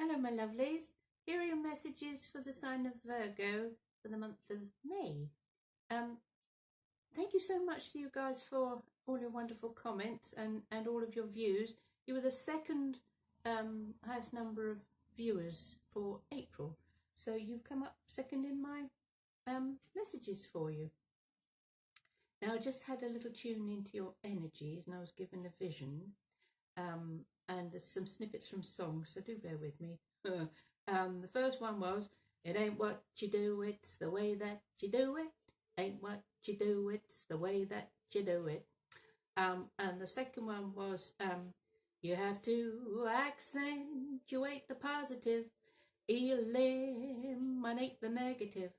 Hello, my lovelies. Here are your messages for the sign of Virgo for the month of May. Thank you so much to you guys for all your wonderful comments and all of your views. You were the second highest number of viewers for April. So you've come up second in my messages for you. Now, I just had a little tune into your energies and I was given a vision. And there's some snippets from songs, so do bear with me. The first one was, it ain't what you do, it's the way that you do it. Ain't what you do, it's the way that you do it. And the second one was, you have to accentuate the positive, eliminate the negative,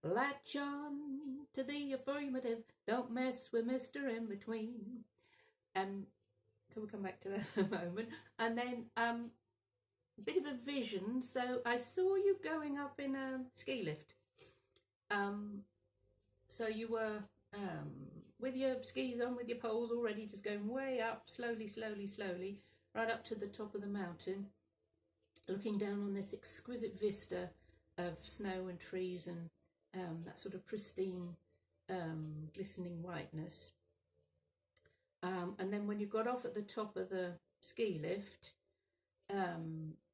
latch on to the affirmative, don't mess with Mr. In Between. So we'll come back to that in a moment. And then a bit of a vision. So I saw you going up in a ski lift. So you were with your skis on, with your poles already, just going way up, slowly, right up to the top of the mountain, looking down on this exquisite vista of snow and trees and that sort of pristine, glistening whiteness. And then when you got off at the top of the ski lift,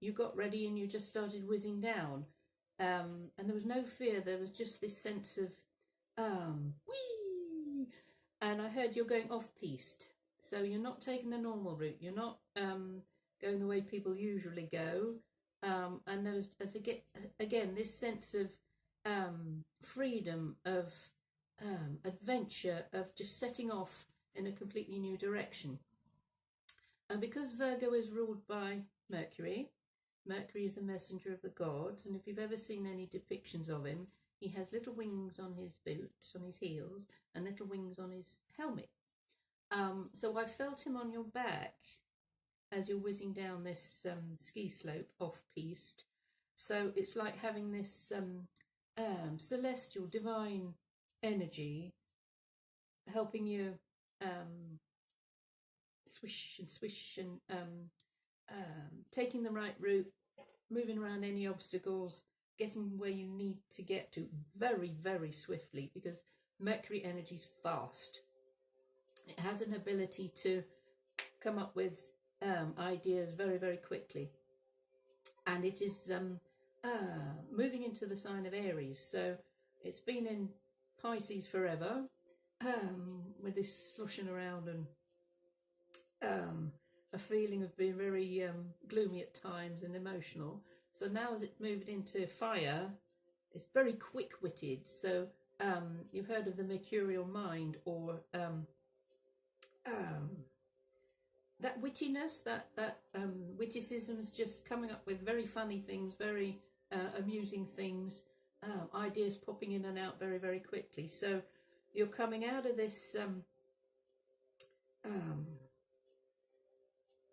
you got ready and you just started whizzing down. And there was no fear, there was just this sense of, whee! And I heard you're going off-piste. So you're not taking the normal route, you're not going the way people usually go. And there was, again, this sense of freedom, of adventure, of just setting off in a completely new direction. And because Virgo is ruled by Mercury, Mercury is the messenger of the gods, and if you've ever seen any depictions of him, he has little wings on his boots, on his heels, and little wings on his helmet. So I felt him on your back as you're whizzing down this ski slope off-piste. So it's like having this celestial, divine energy helping you swish and taking the right route, moving around any obstacles, getting where you need to get to very, very swiftly, because Mercury energy is fast. It has an ability to come up with ideas very, very quickly. And it is moving into the sign of Aries. So it's been in Pisces forever, with this sloshing around and a feeling of being very gloomy at times and emotional. So now as it moved into fire, it's very quick-witted. So you've heard of the mercurial mind, or that wittiness, that witticisms, just coming up with very funny things, very amusing things, ideas popping in and out very, very quickly. So you're coming out of this,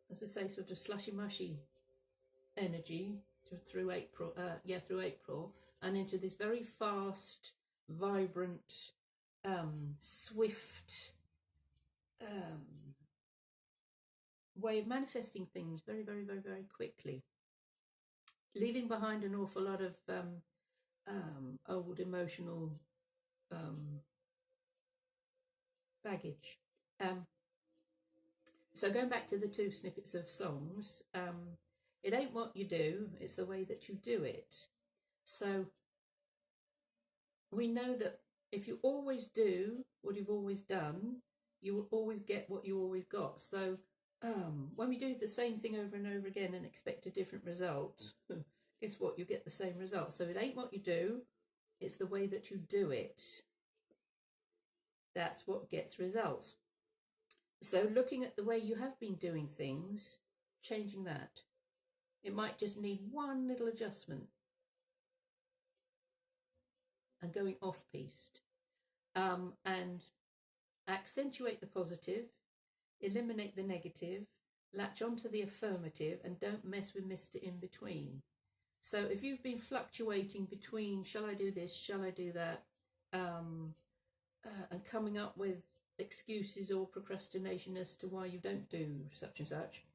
as I say, sort of slushy-mushy energy through April, and into this very fast, vibrant, swift way of manifesting things very, very, very, very quickly, leaving behind an awful lot of old emotional baggage. So going back to the two snippets of songs, it ain't what you do, it's the way that you do it. So we know that if you always do what you've always done, you will always get what you always got. So when we do the same thing over and over again and expect a different result, guess what? You get the same result. So it ain't what you do, it's the way that you do it. That's what gets results. So looking at the way you have been doing things, changing that. It might just need one little adjustment and going off-piste. And accentuate the positive, eliminate the negative, latch onto the affirmative, and don't mess with Mr. In Between. So if you've been fluctuating between, shall I do this, shall I do that, and coming up with excuses or procrastination as to why you don't do such and such,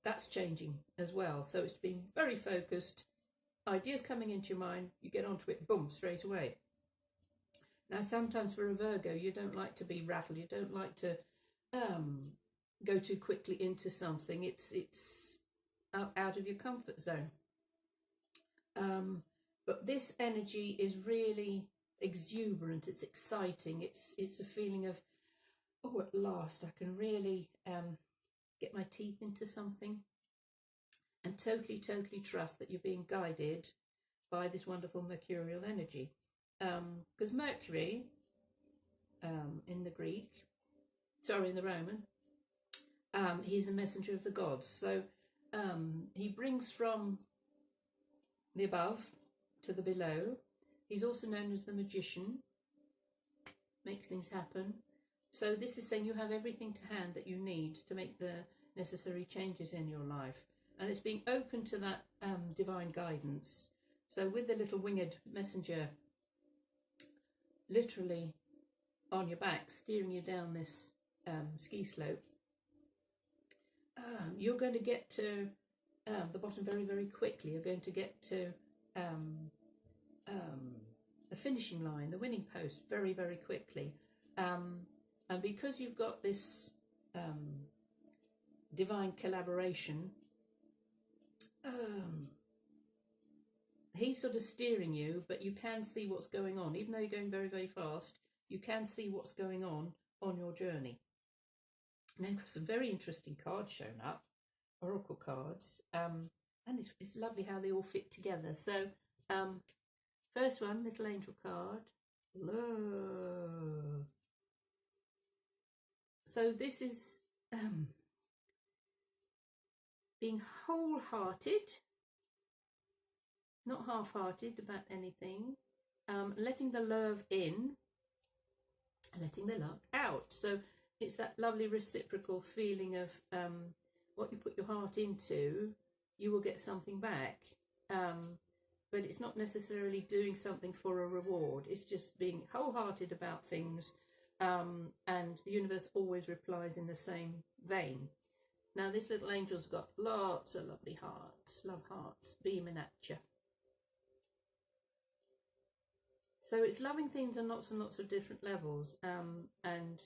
that's changing as well. So it's being very focused, ideas coming into your mind, you get onto it, boom, straight away. Now, sometimes for a Virgo, you don't like to be rattled, you don't like to go too quickly into something. It's out of your comfort zone. But this energy is really exuberant, it's exciting, it's a feeling of, oh, at last I can really get my teeth into something, and totally trust that you're being guided by this wonderful mercurial energy. Because Mercury, in the Greek, sorry, in the Roman, he's the messenger of the gods. So he brings from the above to the below. He's also known as the magician, makes things happen. So this is saying you have everything to hand that you need to make the necessary changes in your life. And it's being open to that divine guidance. So with the little winged messenger literally on your back, steering you down this ski slope, you're going to get to the bottom very quickly. You're going to get to the finishing line, the winning post, very quickly. And because you've got this divine collaboration, he's sort of steering you, but you can see what's going on. Even though you're going very fast, you can see what's going on your journey. And then got some very interesting cards shown up, oracle cards, and it's lovely how they all fit together. So first one, little angel card, love. So this is being wholehearted, not half-hearted about anything, letting the love in, letting the love out. So it's that lovely reciprocal feeling of what you put your heart into, you will get something back. But it's not necessarily doing something for a reward. It's just being wholehearted about things, and the universe always replies in the same vein. Now this little angel's got lots of lovely hearts, love hearts, beaming at you. So it's loving things on lots and lots of different levels, and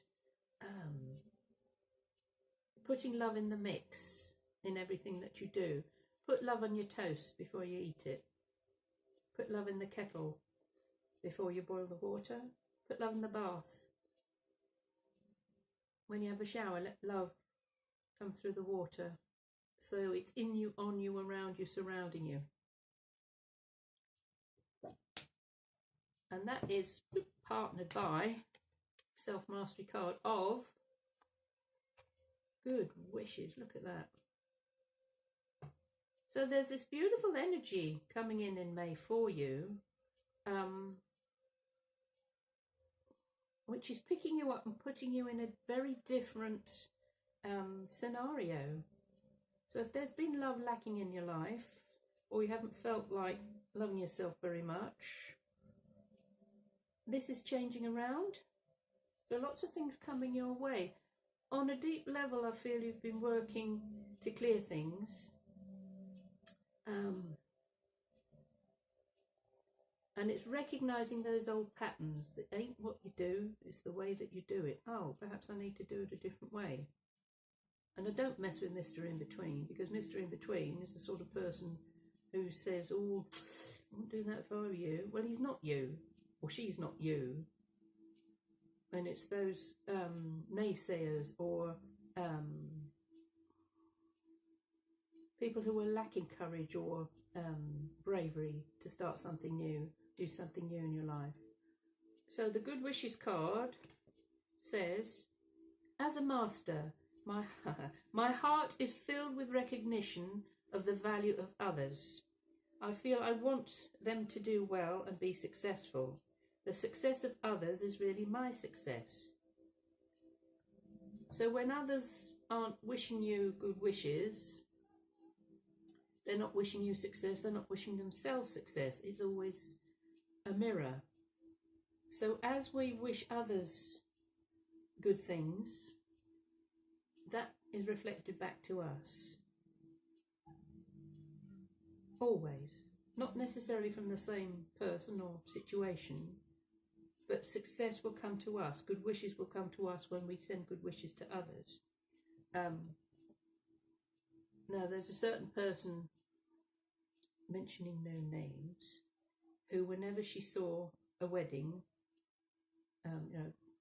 putting love in the mix in everything that you do. Put love on your toast before you eat it. Put love in the kettle before you boil the water. Put love in the bath. When you have a shower, let love come through the water. So it's in you, on you, around you, surrounding you. And that is partnered by self-mastery card of good wishes. Look at that. So there's this beautiful energy coming in May for you, which is picking you up and putting you in a very different scenario. So if there's been love lacking in your life, or you haven't felt like loving yourself very much, this is changing around. So lots of things coming your way. On a deep level, I feel you've been working to clear things. And it's recognising those old patterns. It ain't what you do, it's the way that you do it. Oh, perhaps I need to do it a different way. And I don't mess with Mr. In-Between, because Mr. In-Between is the sort of person who says, oh, I won't do that if I were you. Well, he's not you, or she's not you. And it's those naysayers or people who are lacking courage or bravery to start something new, do something new in your life. So the Good Wishes card says, as a master, my heart is filled with recognition of the value of others. I feel I want them to do well and be successful. The success of others is really my success. So when others aren't wishing you good wishes, they're not wishing you success, they're not wishing themselves success. It's always a mirror. So as we wish others good things, that is reflected back to us. always. Not necessarily from the same person or situation, but success will come to us. Good wishes will come to us when we send good wishes to others. Now, there's a certain person, mentioning no names, who whenever she saw a wedding,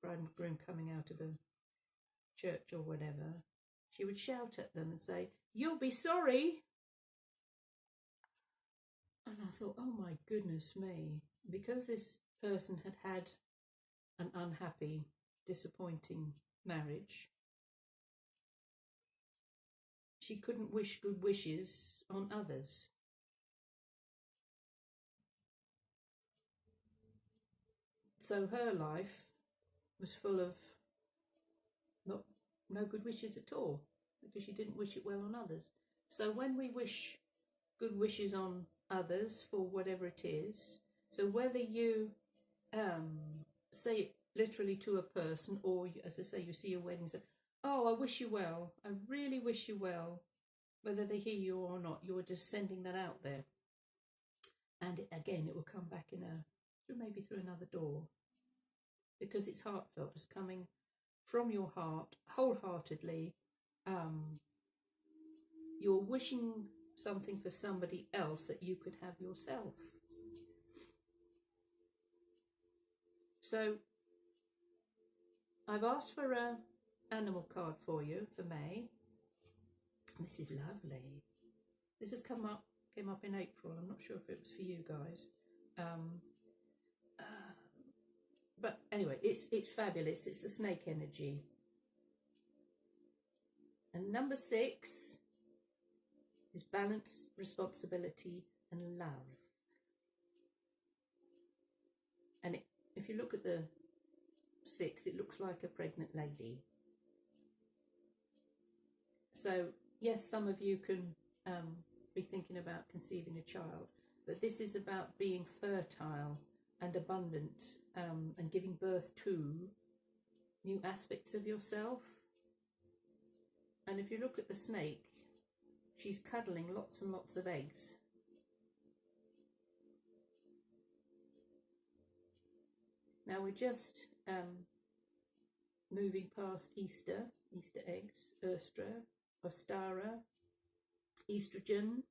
bride and groom coming out of a church or whatever, she would shout at them and say, "You'll be sorry." And I thought, oh my goodness me, because this person had had an unhappy, disappointing marriage, she couldn't wish good wishes on others. So her life was full of no good wishes at all, because she didn't wish it well on others. So when we wish good wishes on others for whatever it is, so whether you say it literally to a person, or as I say, you see a wedding and say, "Oh, I wish you well, I really wish you well," whether they hear you or not, you're just sending that out there. And again, it will come back maybe through another door, because it's heartfelt. It's coming from your heart, wholeheartedly. You're wishing something for somebody else that you could have yourself. So I've asked for an animal card for you for May. This is lovely. This has came up in April. I'm not sure if it was for you guys. But anyway, it's fabulous. It's the snake energy. And number 6 is balance, responsibility, and love. And if you look at the 6, it looks like a pregnant lady. So yes, some of you can be thinking about conceiving a child, but this is about being fertile and abundant, and giving birth to new aspects of yourself. And if you look at the snake, she's cuddling lots and lots of eggs. Now we're just moving past Easter eggs, Ostara, estrogen.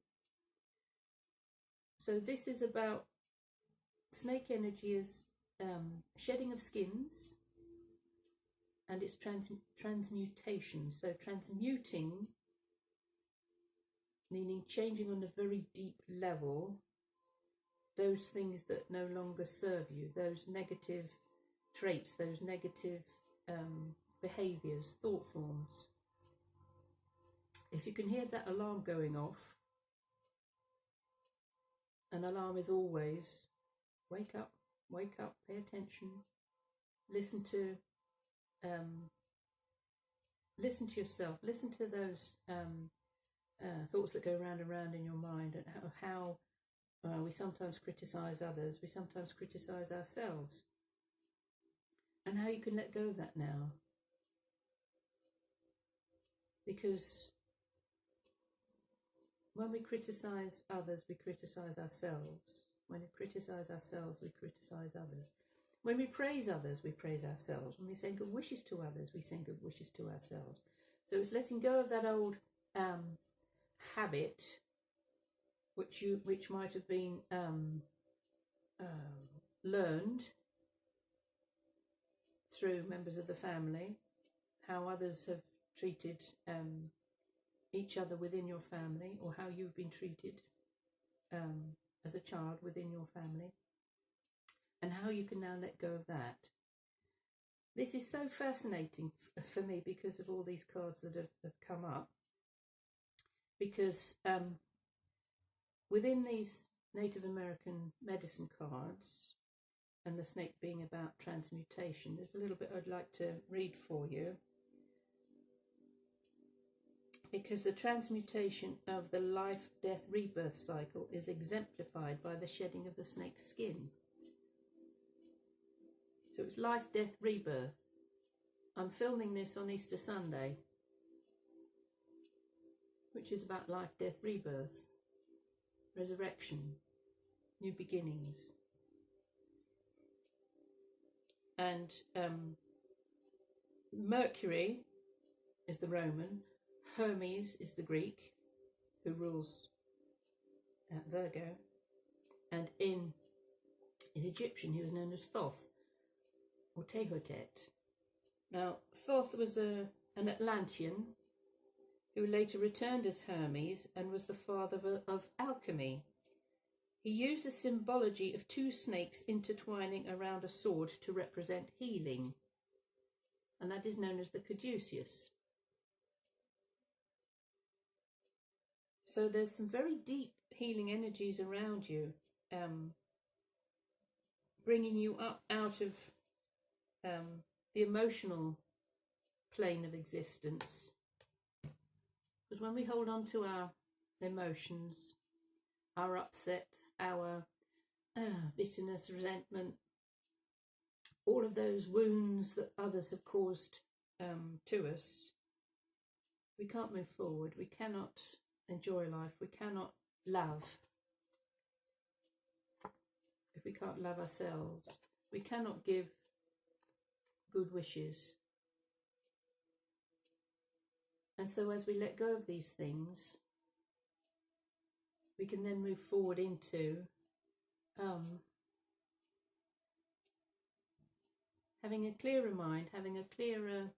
So this is about snake energy is shedding of skins, and it's transmutation. So transmuting, meaning changing on a very deep level those things that no longer serve you, those negative traits, those negative behaviours, thought forms. If you can hear that alarm going off, an alarm is always wake up, pay attention, listen to yourself, listen to those thoughts that go round and round in your mind, and how we sometimes criticise others, we sometimes criticise ourselves, and how you can let go of that now. Because when we criticise others, we criticise ourselves. When we criticise ourselves, we criticise others. When we praise others, we praise ourselves. When we send good wishes to others, we send good wishes to ourselves. So it's letting go of that old habit, which might have been learned through members of the family, how others have treated each other within your family, or how you've been treated as a child within your family, and how you can now let go of that. This is so fascinating for me because of all these cards that have come up, because within these Native American medicine cards, and the snake being about transmutation, there's a little bit I'd like to read for you, because the transmutation of the life, death, rebirth cycle is exemplified by the shedding of the snake's skin. So it's life, death, rebirth. I'm filming this on Easter Sunday, which is about life, death, rebirth. resurrection, new beginnings. And Mercury is the Roman, Hermes is the Greek, who rules Virgo, and in the Egyptian he was known as Thoth or Tehotet. Now Thoth was an Atlantean who later returned as Hermes and was the father of alchemy. He used the symbology of two snakes intertwining around a sword to represent healing, and that is known as the caduceus. So there's some very deep healing energies around you, bringing you up out of the emotional plane of existence. Because when we hold on to our emotions, our upsets, our bitterness, resentment, all of those wounds that others have caused to us, we can't move forward. We cannot enjoy life. We cannot love if we can't love ourselves. We cannot give good wishes. And so as we let go of these things, we can then move forward into having a clearer mind, having a clearer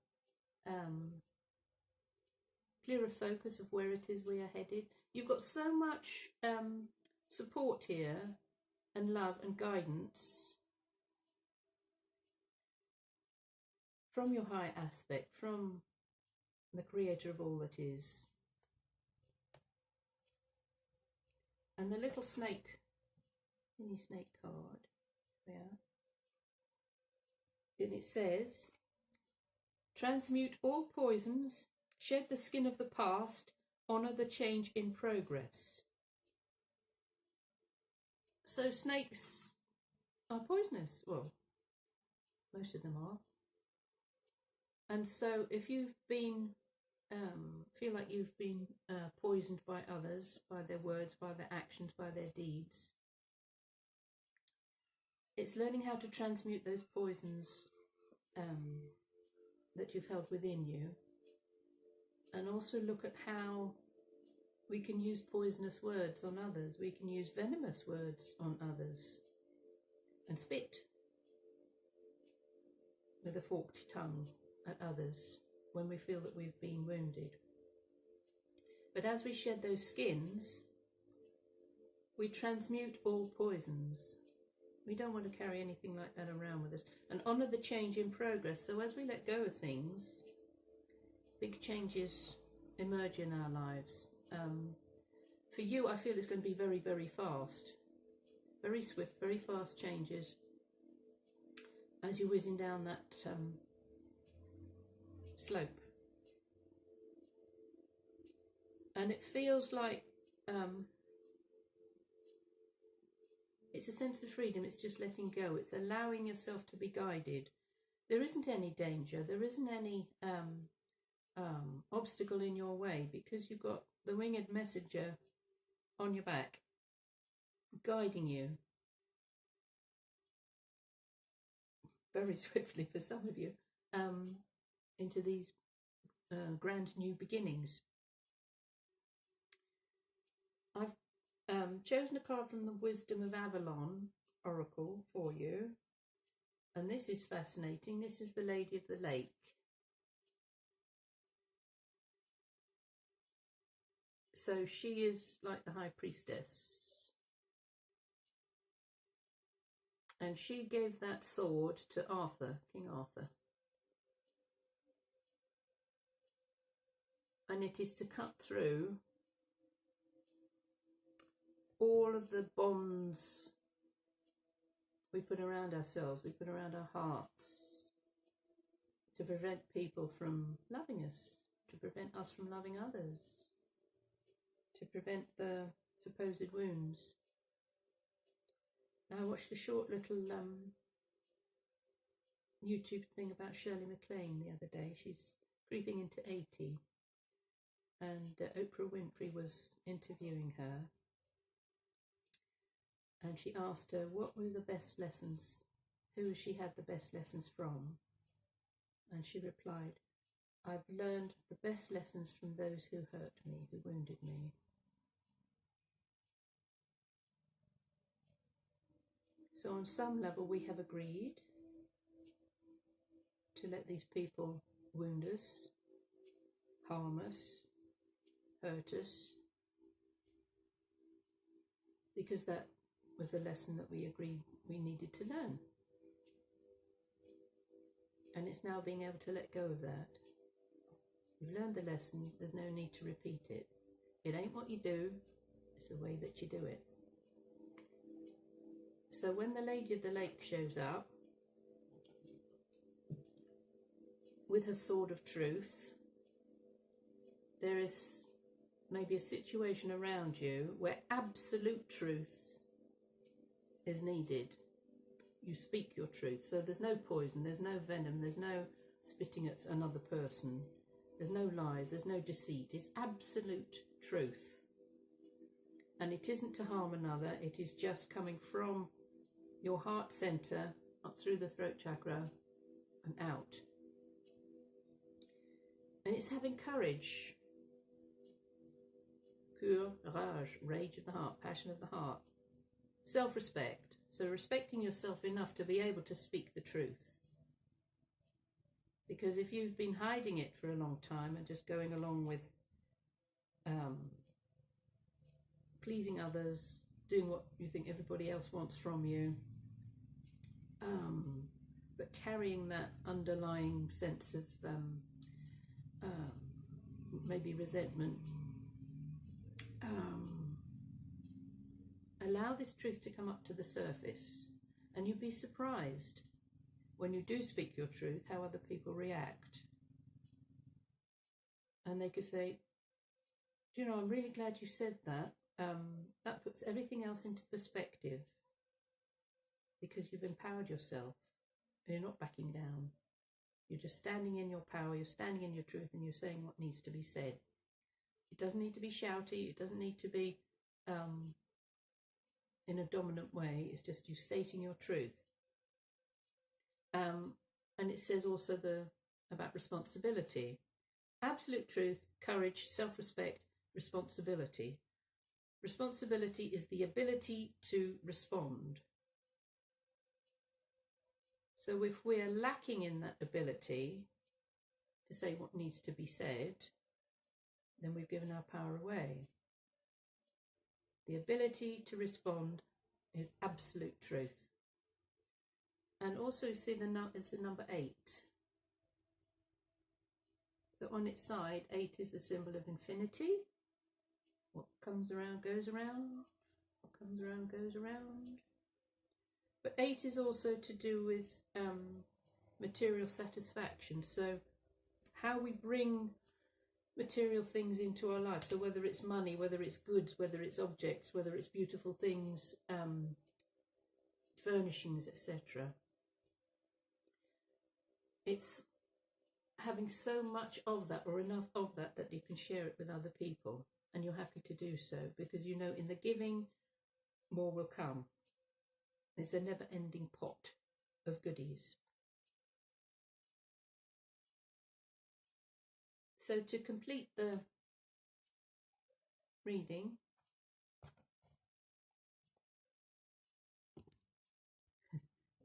focus of where it is we are headed. You've got so much support here and love and guidance from your high aspect, from the creator of all that is. And the little snake, mini snake card, yeah, and it says, transmute all poisons, shed the skin of the past, honour the change in progress. So snakes are poisonous. Well, most of them are. And so if you've been, feel like you've been poisoned by others, by their words, by their actions, by their deeds, it's learning how to transmute those poisons that you've held within you, and also look at how we can use poisonous words on others. We can use venomous words on others and spit with a forked tongue at others when we feel that we've been wounded. But as we shed those skins, we transmute all poisons. We don't want to carry anything like that around with us, and honour the change in progress. So as we let go of things, big changes emerge in our lives. For you, I feel it's going to be very, very fast, very swift, very fast changes as you're whizzing down that slope. And it feels like it's a sense of freedom. It's just letting go. It's allowing yourself to be guided. There isn't any danger. There isn't any obstacle in your way, because you've got the winged messenger on your back guiding you very swiftly, for some of you, into these grand new beginnings. I've chosen a card from the Wisdom of Avalon Oracle for you, and this is fascinating. This is the Lady of the Lake. So she is like the High Priestess, and she gave that sword to Arthur, King Arthur, and it is to cut through all of the bonds we put around ourselves, we put around our hearts, to prevent people from loving us, to prevent us from loving others, to prevent the supposed wounds. Now, I watched a short little YouTube thing about Shirley MacLaine the other day. She's creeping into 80, and Oprah Winfrey was interviewing her. And she asked her what were the best lessons, who she had the best lessons from. And she replied, I've learned the best lessons from those who hurt me, who wounded me. So on some level we have agreed to let these people wound us, harm us, hurt us, because that was the lesson that we agreed we needed to learn. And it's now being able to let go of that. You've learned the lesson, there's no need to repeat it. It ain't what you do, it's the way that you do it. So when the Lady of the Lake shows up with her sword of truth, there is maybe a situation around you where absolute truth is needed. You speak your truth. So there's no poison, there's no venom, there's no spitting at another person, there's no lies, there's no deceit. It's absolute truth. And it isn't to harm another, it is just coming from your heart center up through the throat chakra and out. And it's having courage. Courage, rage of the heart, passion of the heart. Self-respect. So respecting yourself enough to be able to speak the truth. Because if you've been hiding it for a long time and just going along with pleasing others, doing what you think everybody else wants from you, but carrying that underlying sense of maybe resentment, allow this truth to come up to the surface, and you'd be surprised when you do speak your truth how other people react. And they could say, do you know, I'm really glad you said that. That puts everything else into perspective, because you've empowered yourself. You're not backing down. You're just standing in your power, you're standing in your truth, and you're saying what needs to be said. It doesn't need to be shouty, it doesn't need to be in a dominant way. It's just you stating your truth. And it says also about responsibility. Absolute truth, courage, self-respect, responsibility. Responsibility is the ability to respond. So if we're lacking in that ability to say what needs to be said, then we've given our power away. The ability to respond is absolute truth. And also see it's the number 8. So on its side, 8 is the symbol of infinity. What comes around goes around. What comes around goes around. But 8 is also to do with material satisfaction. So how we bring material things into our life. So whether it's money, whether it's goods, whether it's objects, whether it's beautiful things, furnishings, etc. It's having so much of that, or enough of that, that you can share it with other people. And you're happy to do so, because you know in the giving, more will come. It's a never-ending pot of goodies. So to complete the reading,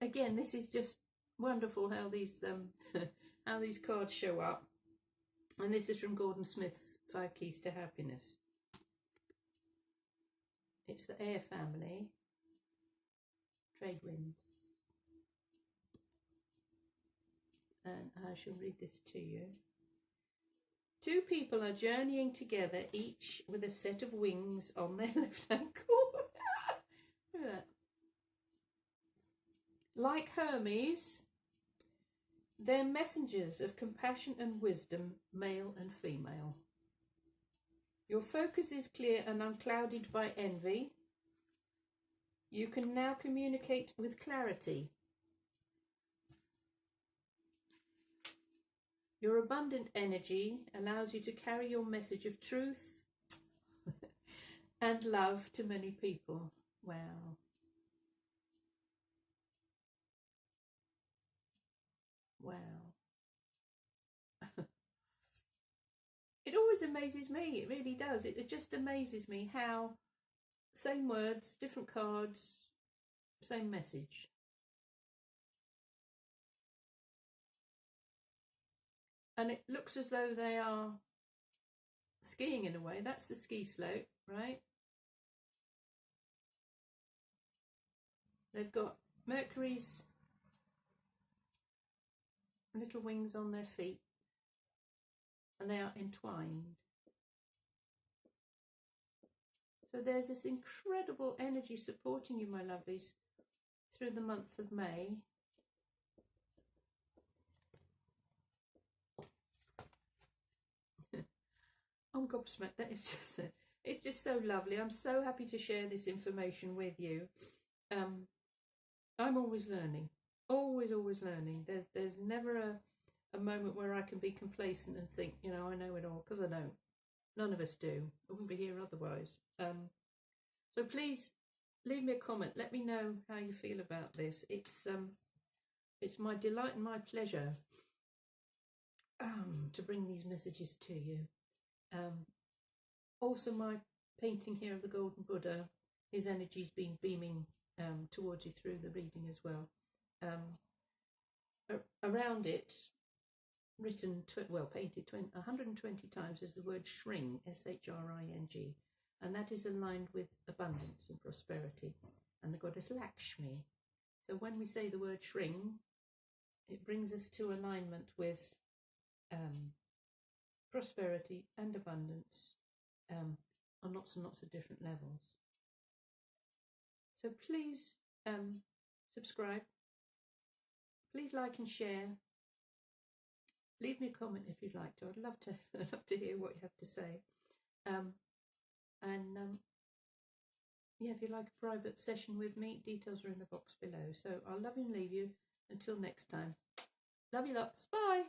again, this is just wonderful how these how these cards show up. And this is from Gordon Smith's 5 Keys to Happiness. It's the air family, trade winds. And I shall read this to you. 2 people are journeying together, each with a set of wings on their left ankle. Look at that. Like Hermes, they're messengers of compassion and wisdom, male and female. Your focus is clear and unclouded by envy. You can now communicate with clarity. Your abundant energy allows you to carry your message of truth and love to many people. Wow. Wow. It always amazes me. It really does. It just amazes me how same words, different cards, same message. And it looks as though they are skiing in a way. That's the ski slope, right? They've got Mercury's little wings on their feet, and they are entwined. So there's this incredible energy supporting you, my lovelies, through the month of May. I'm gobsmacked. That is just, it's just so lovely. I'm so happy to share this information with you. I'm always learning, always learning. There's never a moment where I can be complacent and think, you know, I know it all, because I don't. None of us do. I wouldn't be here otherwise. So please leave me a comment. Let me know how you feel about this. It's my delight and my pleasure to bring these messages to you. Also, my painting here of the Golden Buddha, his energy's been beaming towards you through the reading as well. Around it, written, painted 120 times, is the word shring, S-H-R-I-N-G, and that is aligned with abundance and prosperity, and the goddess Lakshmi. So when we say the word shring, it brings us to alignment with prosperity and abundance on lots and lots of different levels. So please subscribe, please like and share. Leave me a comment if you'd like to. I'd love to hear what you have to say. Yeah, if you'd like a private session with me, details are in the box below. So I'll love you and leave you until next time. Love you lots. Bye.